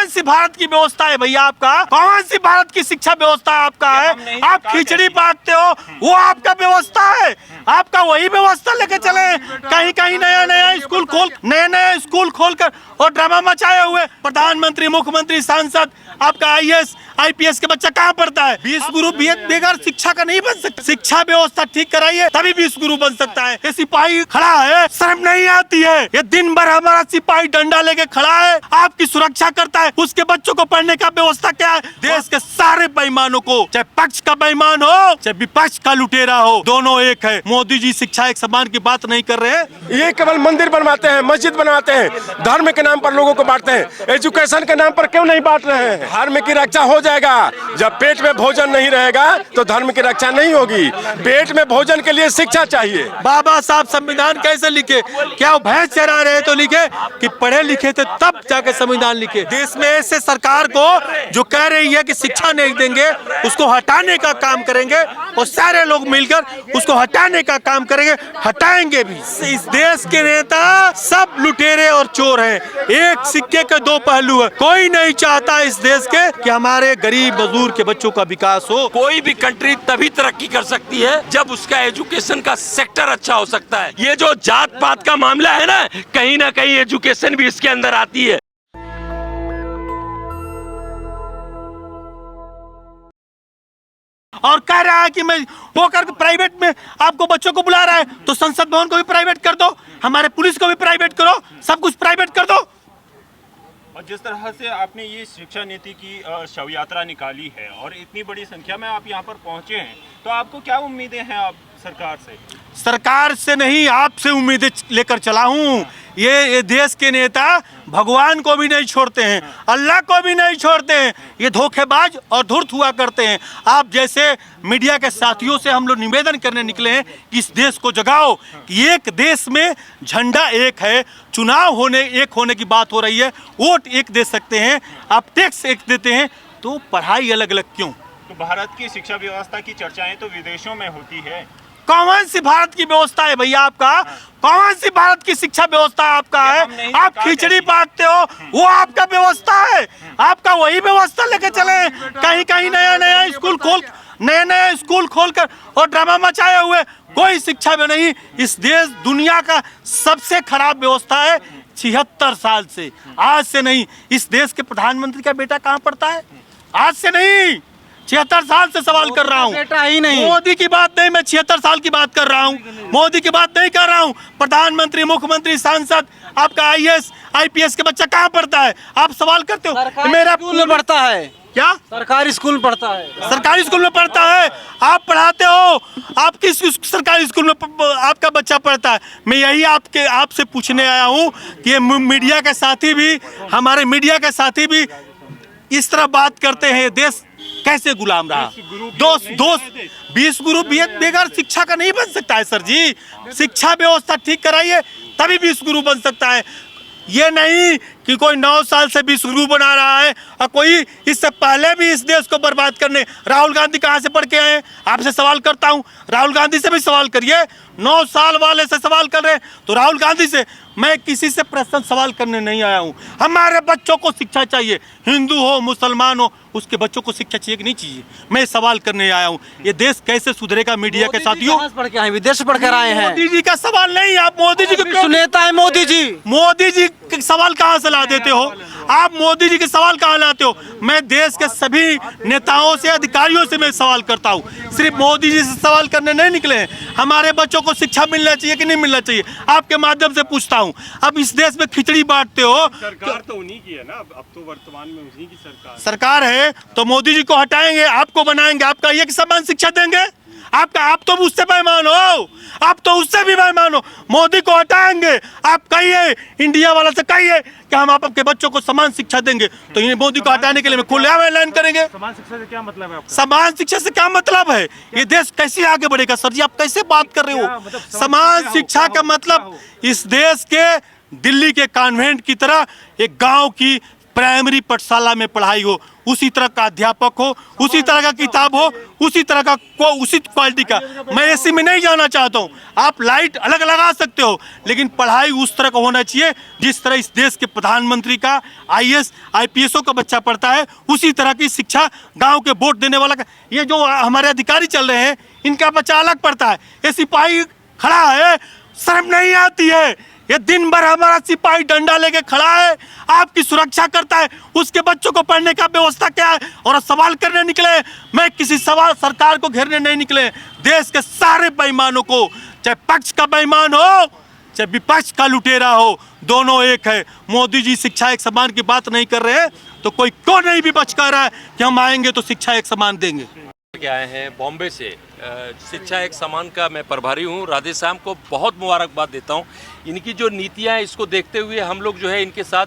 सी भारत की व्यवस्था है भैया आपका? कौन सी भारत की शिक्षा व्यवस्था आपका है? आप खिचड़ी बांटते हो, वो आपका व्यवस्था है? आपका वही व्यवस्था लेके चले कहीं कहीं नया नया स्कूल खोलकर और ड्रामा मचाए हुए प्रधानमंत्री, मुख्यमंत्री, सांसद, आपका आईएएस आईपीएस के बच्चा कहाँ पढ़ता है? 20 गुरु बेगर शिक्षा का नहीं बन सकता। शिक्षा व्यवस्था ठीक कराइए तभी 20 गुरु बन सकता है। ये सिपाही खड़ा है, शर्म नहीं आती है? ये दिन भर हमारा सिपाही डंडा लेके खड़ा है, आपकी सुरक्षा करता है, उसके बच्चों को पढ़ने का व्यवस्था क्या है? देश के सारे बेईमानों को, चाहे पक्ष का बेईमान हो चाहे विपक्ष का लुटेरा हो, दोनों एक है। मोदी जी शिक्षा एक समान की बात नहीं कर रहे हैं। ये केवल मंदिर बनवाते हैं, मस्जिद बनवाते हैं, धर्म के नाम पर लोगों को बांटते हैं। एजुकेशन के नाम पर क्यों नहीं बांट रहे हैं? धर्म की रक्षा हो जाएगा। जब पेट में भोजन नहीं रहेगा तो धर्म की रक्षा नहीं होगी। पेट में भोजन के लिए शिक्षा चाहिए। बाबा साहब संविधान कैसे लिखे? क्या वो भैंस चरा रहे तो लिखे कि पढ़े लिखे थे तब जाके संविधान लिखे? देश में ऐसे सरकार को जो कह रही है कि शिक्षा नहीं देंगे, उसको हटाने का काम करेंगे और सारे लोग मिलकर उसको हटाने का काम करेंगे, हटाएंगे भी। इस देश के नेता सब लुटेरे और चोर हैं। एक सिक्के के दो पहलू है। कोई नहीं चाहता इस देश के कि हमारे गरीब मजदूर के बच्चों का विकास हो। कोई भी कंट्री तभी तरक्की कर सकती है जब उसका एजुकेशन का सेक्टर अच्छा हो सकता है। ये जो जात पात का मामला है ना कहीं एजुकेशन भी इसके अंदर आती है। और कह रहा है कि मैं वो करके प्राइवेट में आपको बच्चों को बुला रहा है, तो संसद भवन को भी प्राइवेट कर दो, हमारे पुलिस को भी प्राइवेट करो, सब कुछ प्राइवेट कर दो। और जिस तरह से आपने ये शिक्षा नीति की शव यात्रा निकाली है और इतनी बड़ी संख्या में आप यहाँ पर पहुँचे हैं, तो आपको क्या उम्मीदें हैं आप सरकार से? सरकार से नहीं, आपसे उम्मीदें लेकर चला हूँ। ये देश के नेता भगवान को भी नहीं छोड़ते हैं, अल्लाह को भी नहीं छोड़ते हैं। ये धोखेबाज और धूर्त हुआ करते हैं। आप जैसे मीडिया के साथियों से हम लोग निवेदन करने निकले हैं कि इस देश को जगाओ कि एक देश में झंडा एक है, चुनाव एक होने की बात हो रही है, वोट एक दे सकते हैं, आप टैक्स एक देते हैं, तो पढ़ाई अलग अलग क्यों? तो भारत की शिक्षा व्यवस्था की चर्चाएं तो विदेशों में होती है। कौन सी भारत की व्यवस्था है भैया आपका? कौन सी भारत की शिक्षा व्यवस्था आपका है? आप खिचड़ी बांटते हो, वो आपका व्यवस्था है? आपका वही व्यवस्था लेके चले कहीं कहीं नया स्कूल खोलकर और ड्रामा मचाए हुए, कोई शिक्षा में नहीं। इस देश दुनिया का सबसे खराब व्यवस्था है 76 साल से, आज से नहीं। इस देश के प्रधानमंत्री का बेटा कहाँ पढ़ता है? आज से नहीं, 76 साल से सवाल कर रहा हूँ। बेटा ही नहीं, मोदी की बात नहीं, मैं 76 साल की बात कर रहा हूँ, मोदी की बात नहीं कर रहा हूँ। प्रधानमंत्री, मुख्यमंत्री, सांसद, आपका आईएएस आईपीएस के बच्चा कहाँ पढ़ता है? आप सवाल करते हो। मेरा स्कूल में पढ़ता है। क्या? सरकारी स्कूल में पढ़ता है। सरकारी स्कूल में पढ़ता है? आप पढ़ाते हो? आप किस सरकारी स्कूल में आपका बच्चा पढ़ता है? मैं यही आपसे पूछने आया हूँ कि मीडिया के साथी भी, हमारे मीडिया के साथी भी इस तरह बात करते हैं। देश कैसे गुलाम रहा? 20 गुरु बेगर शिक्षा का नहीं बन सकता है सर जी। शिक्षा व्यवस्था ठीक कराइए तभी 20 गुरु बन सकता है। ये नहीं कि कोई 9 साल से 20 गुरु बना रहा है और कोई इससे पहले भी इस देश को बर्बाद करने। राहुल गांधी कहाँ से पढ़ के आए? आपसे सवाल करता हूँ, राहुल गांधी से भी सवाल करिए। 9 साल वाले से सवाल कर रहे हैं तो राहुल गांधी से। मैं किसी से प्रश्न सवाल करने नहीं आया हूँ। हमारे बच्चों को शिक्षा चाहिए, हिंदू हो मुसलमान हो, उसके बच्चों को शिक्षा चाहिए कि नहीं चाहिए? मैं सवाल करने आया हूँ। ये देश कैसे सुधरेगा? मीडिया के साथियों, पढ़ के आए, विदेश पढ़ कर आए हैं। मोदी जी का सवाल नहीं, आप मोदी जी के नेता है। मोदी जी के सवाल कहाँ से ला देते हो? आप मोदी जी के सवाल कहाँ लाते हो? मैं देश के सभी नेताओं से, अधिकारियों से मैं सवाल करता हूँ, सिर्फ मोदी जी से सवाल करने नहीं निकले हैं। हमारे बच्चों को शिक्षा मिलना चाहिए कि नहीं मिलना चाहिए? आपके माध्यम से पूछता हूँ। अब इस देश में खिचड़ी बांटते हो। सरकार तो उन्हीं की है ना, अब तो वर्तमान में उन्हीं की सरकार है, तो मोदी जी को हटाएंगे, आपको बनाएंगे, आपका एक समान शिक्षा देंगे? आप तो उससे बेईमान हो, आप तो उससे भी बेईमान हो। मोदी को हटाएंगे, आप कहिए, इंडिया वाला से कहिए कि हम आपके बच्चों को समान शिक्षा देंगे, तो ये मोदी को हटाने के लिए खुलेआम ऐलान करेंगे। समान शिक्षा से क्या मतलब है? समान शिक्षा से क्या मतलब है? ये देश कैसे आगे बढ़ेगा सर जी? आप कैसे बात कर रहे हो? समान शिक्षा का मतलब इस देश के दिल्ली के कॉन्वेंट की तरह एक गांव की प्राइमरी पाठशाला में पढ़ाई हो, उसी तरह का अध्यापक हो, उसी तरह का किताब हो, उसी तरह का उसी क्वालिटी का। मैं एसी में नहीं जाना चाहता हूँ, आप लाइट अलग लगा सकते हो, लेकिन पढ़ाई उस तरह का होना चाहिए जिस तरह इस देश के प्रधानमंत्री का, IAS IPSओ का बच्चा पढ़ता है, उसी तरह की शिक्षा गांव के वोट देने वाला का। ये जो हमारे अधिकारी चल रहे हैं, इनका बच्चा अलग पढ़ता है, ये सिपाही खड़ा है, शर्म नहीं आती है, ये दिन भर हमारा सिपाही डंडा लेके खड़ा है, आपकी सुरक्षा करता है, उसके बच्चों को पढ़ने का व्यवस्था क्या है? और सवाल करने निकले, मैं किसी सवाल सरकार को घेरने नहीं निकले, देश के सारे बेईमानों को, चाहे पक्ष का बेईमान हो चाहे विपक्ष का लुटेरा हो, दोनों एक है। मोदी जी शिक्षा एक समान की बात नहीं कर रहे हैं, तो कोई क्यों नहीं विपक्ष कर रहा है कि हम आएंगे तो शिक्षा एक समान देंगे। आए हैं बॉम्बे से, शिक्षा एक समान का मैं प्रभारी हूँ। राधे श्याम को बहुत मुबारकबाद देता हूँ। इनकी जो नीतियाँ हैं, इसको देखते हुए हम लोग जो है इनके साथ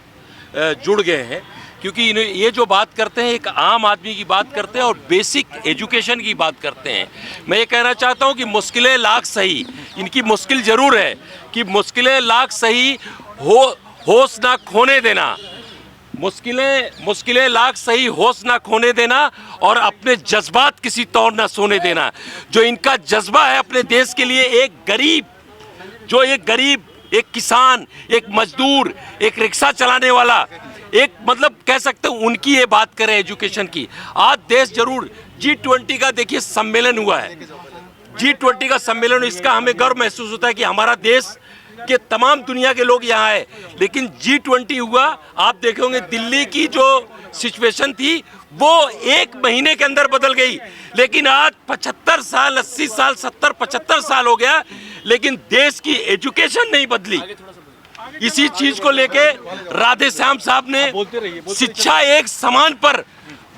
जुड़ गए हैं, क्योंकि ये जो बात करते हैं एक आम आदमी की बात करते हैं और बेसिक एजुकेशन की बात करते हैं। मैं ये कहना चाहता हूँ कि मुश्किलें लाख सही, इनकी मुश्किल ज़रूर है कि मुश्किलें लाख सही होश ना खोने देना, मुश्किलें लाख सही होश ना खोने देना और अपने जज्बात किसी तौर ना सोने देना। जो इनका जज्बा है अपने देश के लिए, एक गरीब, एक किसान, एक मजदूर, एक रिक्शा चलाने वाला, एक मतलब कह सकते हैं उनकी ये बात करें एजुकेशन की। आज देश जरूर G20 का देखिए सम्मेलन हुआ है, G20 का सम्मेलन, इसका हमें गर्व महसूस होता है कि हमारा देश कि तमाम दुनिया के लोग यहाँ आए, लेकिन G20 हुआ। आप देखे होंगे दिल्ली की जो सिचुएशन थी वो 1 महीने के अंदर बदल गई, लेकिन आज 75 साल 80 साल 70 75 साल हो गया, लेकिन देश की एजुकेशन नहीं बदली। इसी चीज को लेके राधे श्याम साहब ने शिक्षा एक समान पर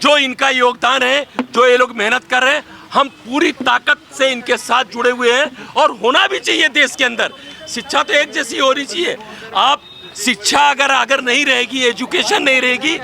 जो इनका योगदान है, जो ये लोग मेहनत कर रहे हैं, हम पूरी ताकत से इनके साथ जुड़े हुए हैं और होना भी चाहिए। देश के अंदर शिक्षा तो एक जैसी होनी चाहिए। आप शिक्षा अगर नहीं रहेगी, एजुकेशन नहीं रहेगी,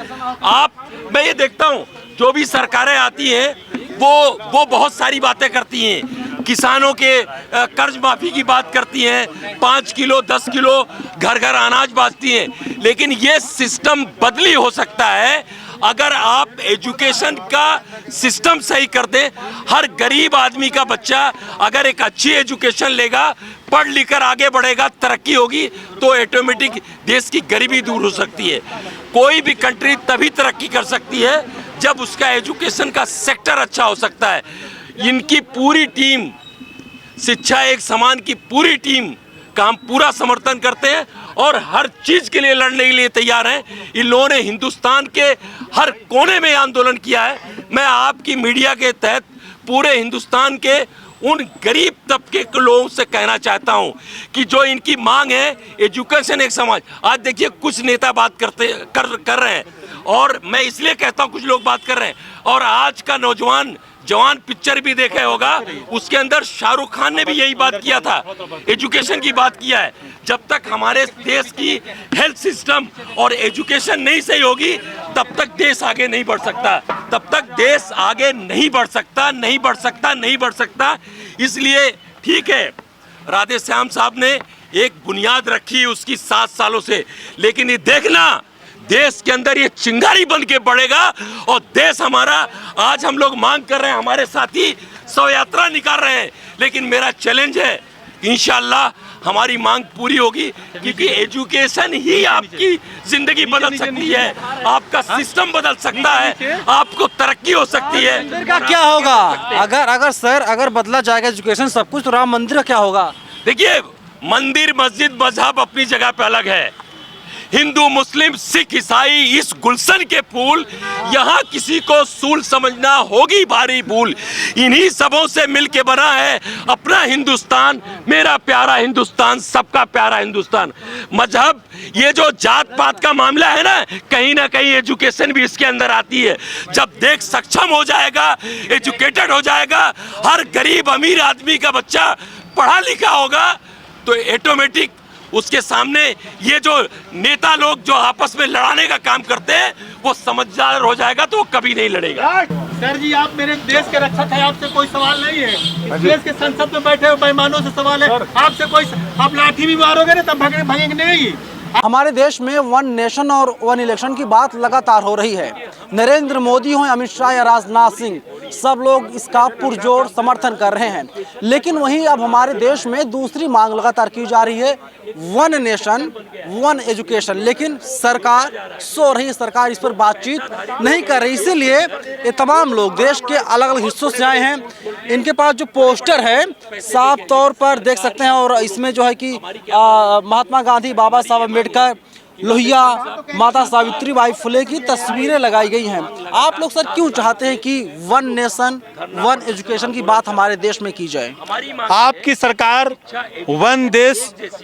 मैं ये देखता हूँ जो भी सरकारें आती हैं वो बहुत सारी बातें करती हैं, किसानों के कर्ज माफी की बात करती हैं, 5 किलो 10 किलो घर घर अनाज बांटती हैं, लेकिन ये सिस्टम बदली हो सकता है अगर आप एजुकेशन का सिस्टम सही कर दें। हर गरीब आदमी का बच्चा अगर एक अच्छी एजुकेशन लेगा, पढ़ लिख कर आगे बढ़ेगा, तरक्की होगी, तो ऑटोमेटिक देश की गरीबी दूर हो सकती है। कोई भी कंट्री तभी तरक्की कर सकती है जब उसका एजुकेशन का सेक्टर अच्छा हो सकता है। इनकी पूरी टीम, शिक्षा एक समान की पूरी टीम का हम पूरा समर्थन करते हैं और हर चीज के लिए लड़ने के लिए तैयार हैं। इन लोगों ने हिंदुस्तान के हर कोने में आंदोलन किया है। मैं आपकी मीडिया के तहत पूरे हिंदुस्तान के उन गरीब तबके के लोगों से कहना चाहता हूं कि जो इनकी मांग है एजुकेशन एक समाज। आज देखिए कुछ नेता बात कर रहे हैं और मैं इसलिए कहता हूं कुछ लोग बात कर रहे हैं, और आज का जवान पिक्चर भी देखे होगा, उसके अंदर शाहरुख खान ने भी यही बात किया था, एजुकेशन की बात किया है। जब तक हमारे देश की हेल्थ सिस्टम और एजुकेशन नहीं सही होगी तब तक देश आगे नहीं बढ़ सकता, तब तक देश आगे नहीं बढ़ सकता। इसलिए ठीक है, राधे श्याम साहब ने एक बुनियाद रखी उसकी 7 सालों से, लेकिन ये देखना देश के अंदर ये चिंगारी बन के बढ़ेगा और देश हमारा, आज हम लोग मांग कर रहे हैं, हमारे साथी शव यात्रा निकाल रहे हैं, लेकिन मेरा चैलेंज है इंशाल्लाह हमारी मांग पूरी होगी, क्योंकि एजुकेशन ही आपकी जिंदगी बदल सकती है, आपका सिस्टम बदल सकता है, आपको तरक्की हो सकती है। मंदिर का क्या होगा अगर बदला जाएगा एजुकेशन सब कुछ, तो राम मंदिर का क्या होगा? देखिए, मंदिर मस्जिद मजहब अपनी जगह पे अलग है, हिंदू मुस्लिम सिख ईसाई इस गुलशन के फूल, यहाँ किसी को सूल समझना होगी भारी भूल। इन्हीं सबों से मिलके बना है अपना हिंदुस्तान, मेरा प्यारा हिंदुस्तान, सबका प्यारा हिंदुस्तान। मजहब, ये जो जात पात का मामला है ना कहीं एजुकेशन भी इसके अंदर आती है। जब देश सक्षम हो जाएगा, एजुकेटेड हो जाएगा, हर गरीब अमीर आदमी का बच्चा पढ़ा लिखा होगा, तो ऑटोमेटिक उसके सामने ये जो नेता लोग जो आपस में लड़ाने का काम करते हैं वो समझदार हो जाएगा, तो वो कभी नहीं लड़ेगा। सर जी, आप मेरे देश के रक्षक हैं, आपसे कोई सवाल नहीं है। इस देश के संसद में बैठे हुए बेईमानों से सवाल है, आपसे कोई, आप लाठी भी मारोगे ना तब भागेंगे नहीं। हमारे देश में वन नेशन और वन इलेक्शन की बात लगातार हो रही है। नरेंद्र मोदी हो, अमित शाह या राजनाथ सिंह, सब लोग इसका पुरजोर समर्थन कर रहे हैं। लेकिन वहीं अब हमारे देश में दूसरी मांग लगातार की जा रही है, वन नेशन वन एजुकेशन। लेकिन सरकार सो रही, सरकार इस पर बातचीत नहीं कर रही। इसीलिए ये तमाम लोग देश के अलग अलग हिस्सों से आए हैं। इनके पास जो पोस्टर है साफ तौर पर देख सकते हैं, और इसमें जो है कि महात्मा गांधी, बाबा साहब अम्बेडकर, लोहिया, माता सावित्रीबाई फुले की तस्वीरें लगाई गई हैं। आप लोग सर क्यों चाहते हैं कि वन नेशन वन एजुकेशन की बात हमारे देश में की जाए? आपकी सरकार वन देश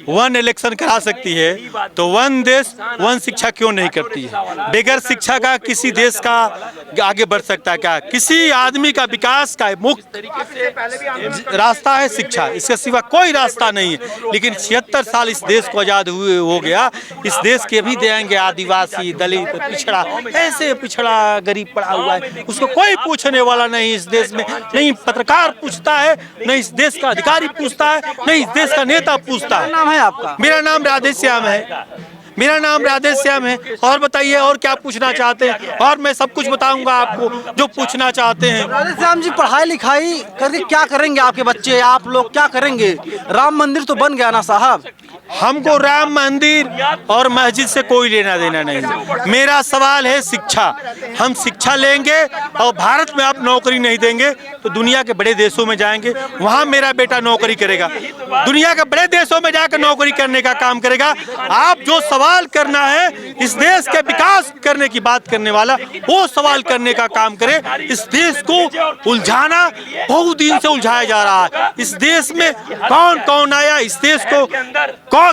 वन इलेक्शन करा सकती है, तो वन देश वन शिक्षा क्यों नहीं करती है? बगैर शिक्षा का किसी देश का आगे बढ़ सकता है क्या? किसी आदमी का विकास का मुख्य रास्ता है शिक्षा, इसके सिवा कोई रास्ता नहीं है। लेकिन 76 साल इस देश को आज़ाद हुए हो गया, इस देश के भी देंगे आदिवासी, दलित, पिछड़ा, ऐसे पिछड़ा गरीब पड़ा हुआ है, उसको कोई पूछने वाला नहीं इस देश में। नहीं पत्रकार पूछता है, नहीं इस देश का अधिकारी पूछता है, नहीं इस देश का नेता पूछता है। नाम है आपका? मेरा नाम राधेश्याम है, मेरा नाम राधेश्याम है। और बताइए और क्या पूछना चाहते हैं? और मैं सब कुछ बताऊंगा आपको जो पूछना चाहते हैं। राधेश्याम जी, पढ़ाई लिखाई करके क्या करेंगे आपके बच्चे, आप लोग क्या करेंगे? राम मंदिर तो बन गया ना साहब। हमको राम मंदिर और मस्जिद से कोई लेना देना नहीं। मेरा सवाल है शिक्षा। हम शिक्षा लेंगे और भारत में आप नौकरी नहीं देंगे तो दुनिया के बड़े देशों में जाएंगे, वहाँ मेरा बेटा नौकरी करेगा, दुनिया के बड़े देशों में जाकर नौकरी करने का काम करेगा। आप जो सवाल करना है इस देश के विकास करने की बात करने वाला, वो सवाल करने का काम करे। इस देश को उलझाना बहुत दिन से उलझाया जा रहा है। इस देश में कौन कौन आया, इस देश को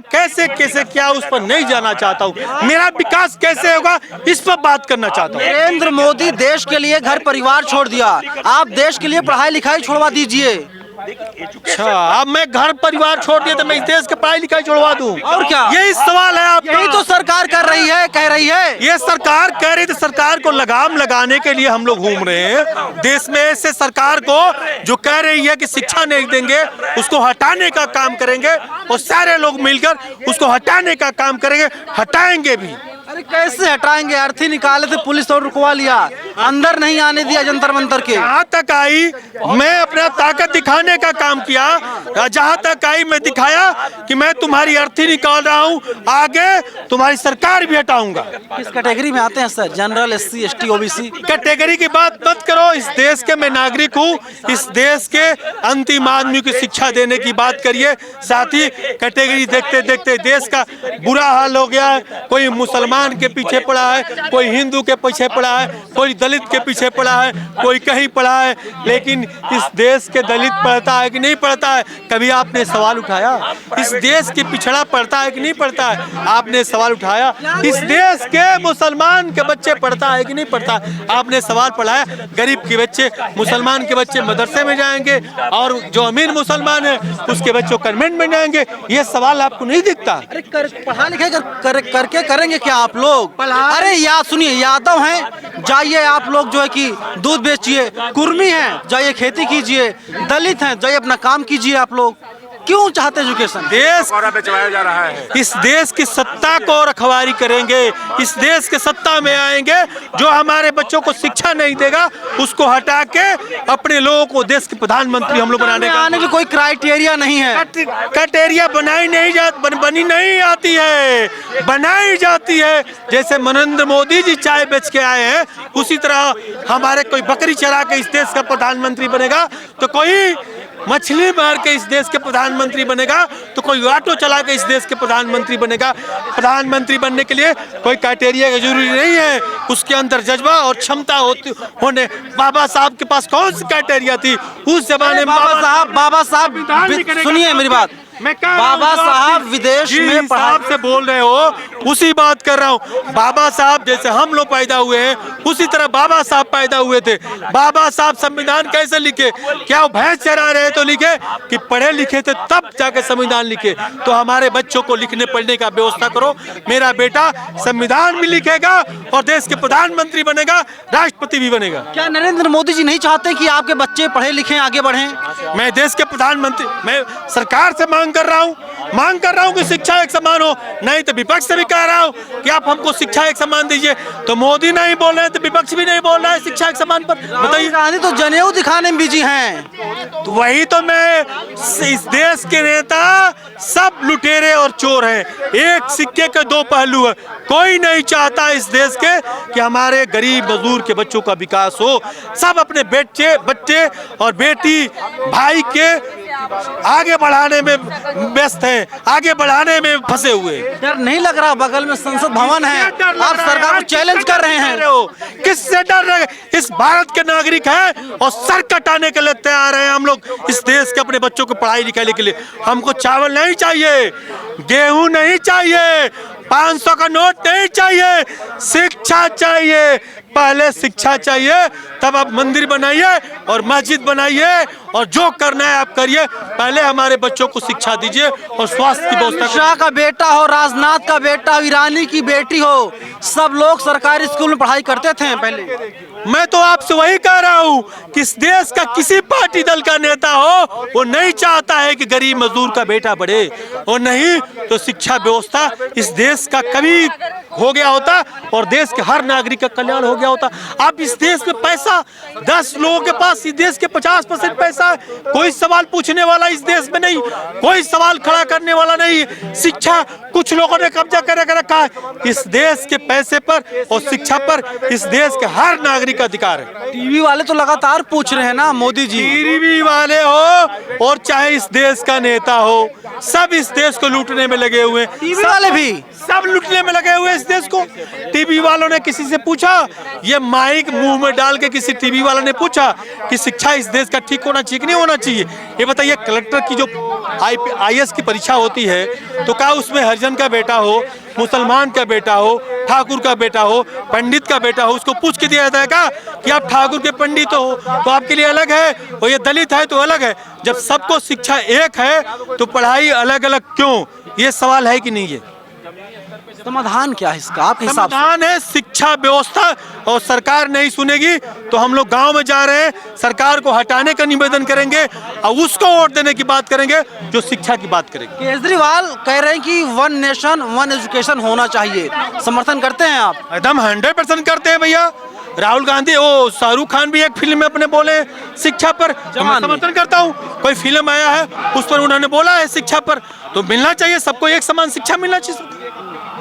कैसे कैसे क्या, उस पर नहीं जाना चाहता हूँ। मेरा विकास कैसे होगा इस पर बात करना चाहता हूँ। नरेंद्र मोदी देश के लिए घर परिवार छोड़ दिया, आप देश के लिए पढ़ाई लिखाई छोड़वा दीजिए। अच्छा, अब मैं घर परिवार छोड़ दिया तो मैं इस देश के पढ़ाई लिखाई छोड़वा दूं? और क्या? यही सवाल है आपका। यही तो सरकार कर रही है, कह रही है। ये सरकार कह रही थी, सरकार को लगाम लगाने के लिए हम लोग घूम रहे हैं देश में। ऐसे सरकार को जो कह रही है कि शिक्षा नहीं देंगे उसको हटाने का काम करेंगे, और सारे लोग मिलकर उसको हटाने का काम करेंगे, हटाएंगे भी। अरे कैसे हटाएंगे? अर्थी निकाले थे, पुलिस और रुकवा लिया, अंदर नहीं आने दिया जंतर मंतर के। जहाँ तक आई मैं अपना ताकत दिखाने का काम किया, जहाँ तक आई मैं दिखाया कि मैं तुम्हारी अर्थी निकाल रहा हूँ, आगे तुम्हारी सरकार भी हटाऊंगा। किस कैटेगरी में आते हैं sir? General, SC, ST, OBC? Category की बात मत करो। इस देश के मैं नागरिक हूँ, इस देश के अंतिम आदमी की शिक्षा देने की बात करिए। साथ ही कैटेगरी देखते देखते देश का बुरा हाल हो गया है। कोई मुसलमान के पीछे पड़ा है, कोई हिंदू के पीछे पड़ा है, कोई दलित के पीछे पड़ा है, कोई कहीं पड़ा है। लेकिन इस देश के दलित पढ़ता है कि नहीं पढ़ता है? कभी आपने सवाल उठाया? इस देश के पिछड़ा पढ़ता है कि नहीं पढ़ता है? आपने सवाल उठाया? इस देश के मुसलमान के बच्चे पढ़ता है कि नहीं पढ़ता? आपने सवाल पढ़ाया? गरीब के बच्चे, मुसलमान के बच्चे मदरसे में जाएंगे और जो अमीर मुसलमान है उसके बच्चों कन्वेंट में जाएंगे, ये सवाल आपको नहीं दिखता? अरे पढ़ा लिखा करके करेंगे क्या आप लोग? अरे याद सुनिए, यादव हैं, जाइए आप लोग जो है कि दूध बेचिए, कुर्मी हैं, जाइए खेती कीजिए, दलित हैं, जाइए अपना काम कीजिए। आप लोग क्यों चाहते एजुकेशन? देश बेचवाया जा रहा है। इस देश की सत्ता को रखवारी करेंगे, इस देश के सत्ता में आएंगे। जो हमारे बच्चों को शिक्षा नहीं देगा उसको हटा के अपने लोगों को देश के प्रधानमंत्री हम लोग बनाने का। आने की कोई क्राइटेरिया नहीं है। क्राइटेरिया बनी नहीं आती है, बनाई जाती है। जैसे नरेंद्र मोदी जी चाय बेच के आए हैं, उसी तरह हमारे कोई बकरी चरा के इस देश का प्रधानमंत्री बनेगा, तो कोई मछली मार के इस देश के प्रधानमंत्री बनेगा, तो कोई ऑटो चला के इस देश के प्रधानमंत्री बनेगा। प्रधानमंत्री बनने के लिए कोई क्राइटेरिया का जरूरी नहीं है, उसके अंदर जज्बा और क्षमता होने। बाबा साहब के पास कौन सी क्राइटेरिया थी उस जमाने में? बाबा साहब सुनिए मेरी बात, बाबा साहब विदेश में साहब से बोल रहे हो, उसी बात कर रहा हूँ। बाबा साहब जैसे हम लोग पैदा हुए हैं उसी तरह बाबा साहब पैदा हुए थे। बाबा साहब संविधान कैसे लिखे? क्या वो भैंस चरा रहे तो लिखे कि पढ़े लिखे थे तब जाके संविधान लिखे? तो हमारे बच्चों को लिखने पढ़ने का व्यवस्था करो। मेरा बेटा संविधान भी लिखेगा और देश के प्रधानमंत्री बनेगा, राष्ट्रपति भी बनेगा। क्या नरेंद्र मोदी जी नहीं चाहते कि आपके बच्चे पढ़े लिखें, आगे बढ़ें? मैं देश के प्रधानमंत्री, मैं सरकार से मांग कर रहा हूँ मांग कर रहा हूँ कि शिक्षा एक समान हो, नहीं तो विपक्ष से भी कह रहा हूँ कि आप हमको शिक्षा एक समान दीजिए। तो मोदी नहीं बोल रहे हैं तो विपक्ष भी नहीं बोल रहा है शिक्षा एक समान पर। बताइए, गांधी तो जनेऊ दिखाने में बिजी हैं। तो वही तो मैं, इस देश के नेता सब लुटेरे और चोर हैं, एक सिक्के के दो पहलू है। कोई नहीं चाहता इस देश के कि हमारे गरीब मजदूर के बच्चों का विकास हो। सब अपने बच्चे और बेटी भाई के आगे बढ़ाने में व्यस्त हैं, आगे बढ़ाने में फंसे हुए। डर नहीं लग रहा? बगल में संसद भवन है, आप सरकार को चैलेंज कर रहे हैं। किससे डर रहे? इस भारत के नागरिक हैं और सर कटाने के लिए तैयार हैं हम लोग इस देश के अपने बच्चों को पढ़ाई लिखाने के लिए। हमको चावल नहीं चाहिए, गेहूं नहीं चाहिए, 500 का नोट नहीं चाहिए, शिक्षा चाहिए। पहले शिक्षा चाहिए, तब आप मंदिर बनाइए और मस्जिद बनाइए और जो करना है आप करिए। पहले हमारे बच्चों को शिक्षा दीजिए और स्वास्थ्य की व्यवस्था। शाह का बेटा हो, राजनाथ का बेटा, ईरानी की बेटी हो, सब लोग सरकारी स्कूल में पढ़ाई करते थे पहले। मैं तो आपसे वही कह रहा हूँ कि इस देश का किसी पार्टी दल का नेता हो, वो नहीं चाहता है कि गरीब मजदूर का बेटा बढ़े, और नहीं तो शिक्षा व्यवस्था इस देश का कभी हो गया होता और देश के हर नागरिक का कल्याण हो गया होता। अब इस देश में पैसा 10 लोगों के पास, इस देश के 50% पैसा है। कोई सवाल पूछने वाला इस देश में नहीं, कोई सवाल खड़ा करने वाला नहीं। शिक्षा कुछ लोगों ने कब्जा कर रखा है। इस देश के पैसे पर और शिक्षा पर इस देश के हर नागरिक का अधिकार है। टीवी वाले तो लगातार पूछ रहे हैं ना मोदी जी। टीवी वाले हो और चाहे इस देश का नेता हो, सब इस देश को लूटने में लगे हुए। टीवी वाले भी सब लूटने में लगे हुए इस देश को। टीवी वालों ने किसी से पूछा, ये माइक मुंह में डाल के किसी टीवी वाले ने पूछा कि शिक्षा इस देश का ठीक होना चाहिए कि नहीं होना चाहिए? ये बताइए, कलेक्टर की जो IAS की परीक्षा होती है तो क्या उसमें हरिजन का बेटा हो, मुसलमान का बेटा हो, ठाकुर का बेटा हो, पंडित का बेटा हो, उसको पूछ के दिया जाता है क्या कि आप ठाकुर के पंडित हो तो आपके लिए अलग है, और ये दलित है तो अलग है? जब सबको शिक्षा एक है तो पढ़ाई अलग अलग क्यों? ये सवाल है कि नहीं? ये समाधान क्या है इसका आपके हिसाब से? समाधान है शिक्षा व्यवस्था, और सरकार नहीं सुनेगी तो हम लोग गांव में जा रहे हैं, सरकार को हटाने का निवेदन करेंगे और उसको वोट देने की बात करेंगे जो शिक्षा की बात करेंगे। केजरीवाल कह रहे हैं कि 1 नेशन 1 एजुकेशन होना चाहिए, समर्थन करते हैं आप? एकदम 100% करते हैं भैया। राहुल गांधी, ओ शाहरुख खान भी एक फिल्म में अपने बोले शिक्षा पर, तो मैं समर्थन करता हूँ। कोई फिल्म आया है उस पर उन्होंने बोला है शिक्षा पर, तो मिलना चाहिए सबको, एक समान शिक्षा मिलना चाहिए।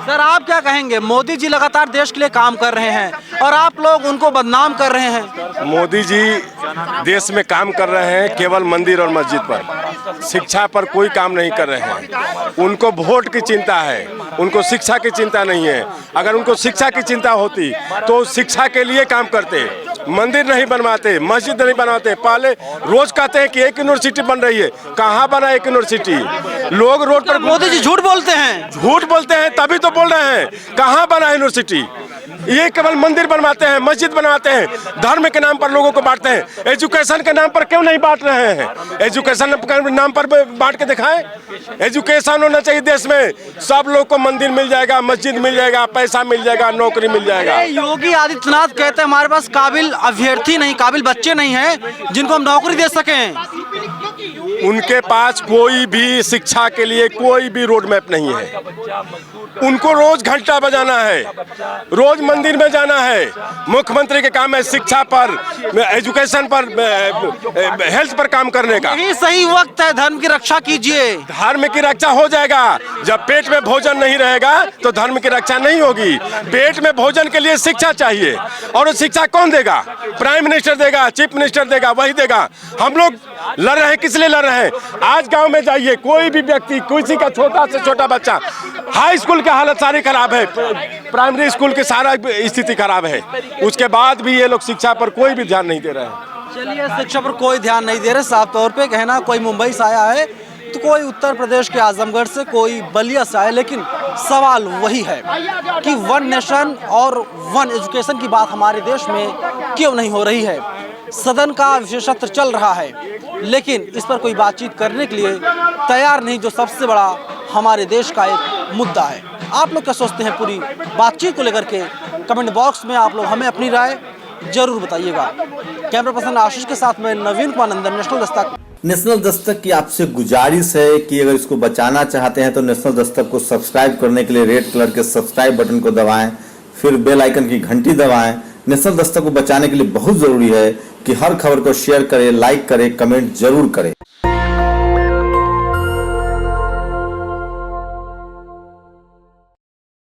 सर आप क्या कहेंगे? मोदी जी लगातार देश के लिए काम कर रहे हैं और आप लोग उनको बदनाम कर रहे हैं। मोदी जी देश में काम कर रहे हैं केवल मंदिर और मस्जिद पर, शिक्षा पर कोई काम नहीं कर रहे हैं। उनको वोट की चिंता है, उनको शिक्षा की चिंता नहीं है। अगर उनको शिक्षा की चिंता होती तो शिक्षा के लिए काम करते, मंदिर नहीं बनवाते, मस्जिद नहीं बनवाते। पहले रोज कहते हैं कि एक यूनिवर्सिटी बन रही है, कहाँ बना एक यूनिवर्सिटी? लोग रोड पर, मोदी जी झूठ बोलते हैं। झूठ बोलते हैं तभी तो बोल रहे हैं, कहाँ बना यूनिवर्सिटी? ये केवल मंदिर बनवाते हैं, मस्जिद बनवाते हैं, धर्म के नाम पर लोगों को बांटते हैं। एजुकेशन के नाम पर क्यों नहीं बांट रहे हैं? एजुकेशन के नाम पर बांट के दिखाएं। एजुकेशन होना चाहिए देश में, सब लोग को मंदिर मिल जाएगा, मस्जिद मिल जाएगा, पैसा मिल जाएगा, नौकरी मिल जाएगा। योगी आदित्यनाथ कहते हैं हमारे पास काबिल अभ्यर्थी नहीं, काबिल बच्चे नहीं हैं जिनको हम नौकरी दे सकें। उनके पास कोई भी शिक्षा के लिए कोई भी रोड मैप नहीं है। उनको रोज घंटा बजाना है, रोज मंदिर में जाना है। मुख्यमंत्री के काम है शिक्षा पर, एजुकेशन पर, हेल्थ पर काम करने का। यही सही वक्त है, धर्म की रक्षा कीजिए। धर्म की रक्षा हो जाएगा जब पेट में भोजन नहीं रहेगा तो धर्म की रक्षा नहीं होगी। पेट में भोजन के लिए शिक्षा चाहिए, और वो शिक्षा कौन देगा? प्राइम मिनिस्टर देगा, चीफ मिनिस्टर देगा, वही देगा। हम लोग लड़ रहे हैं, किस लिए लड़ रहे हैं? आज गांव में जाइए, कोई भी व्यक्ति, किसी का छोटा से छोटा बच्चा, हाई स्कूल की हालत सारी खराब है, प्राइमरी स्कूल की सारा स्थिति खराब है, उसके बाद भी ये लोग शिक्षा पर कोई भी ध्यान नहीं दे रहे हैं। चलिए, शिक्षा पर कोई ध्यान नहीं दे रहे, साफ तौर पे कहना। कोई मुंबई से आया है तो कोई उत्तर प्रदेश के आजमगढ़ से, कोई बलिया से आया, लेकिन सवाल वही है कि 1 नेशन और 1 एजुकेशन की बात हमारे देश में क्यों नहीं हो रही है। सदन का विशेष सत्र चल रहा है लेकिन इस पर कोई बातचीत करने के लिए तैयार नहीं, जो सबसे बड़ा हमारे देश का एक मुद्दा है। आप लोग क्या सोचते हैं पूरी बातचीत को लेकर के? कमेंट बॉक्स में आप लोग हमें अपनी राय जरूर बताइएगा। कैमरा पर्सन आशीष के साथ मैं नवीन कुमार नंदन, नेशनल दस्तक। नेशनल दस्तक की आपसे गुजारिश है कि अगर इसको बचाना चाहते हैं तो नेशनल दस्तक को सब्सक्राइब करने के लिए रेड कलर के सब्सक्राइब बटन को दबाएं, फिर बेल आइकन की घंटी दबाएं। नेशनल दस्तक को बचाने के लिए बहुत जरूरी है कि हर खबर को शेयर करें, लाइक करें, कमेंट जरूर करें।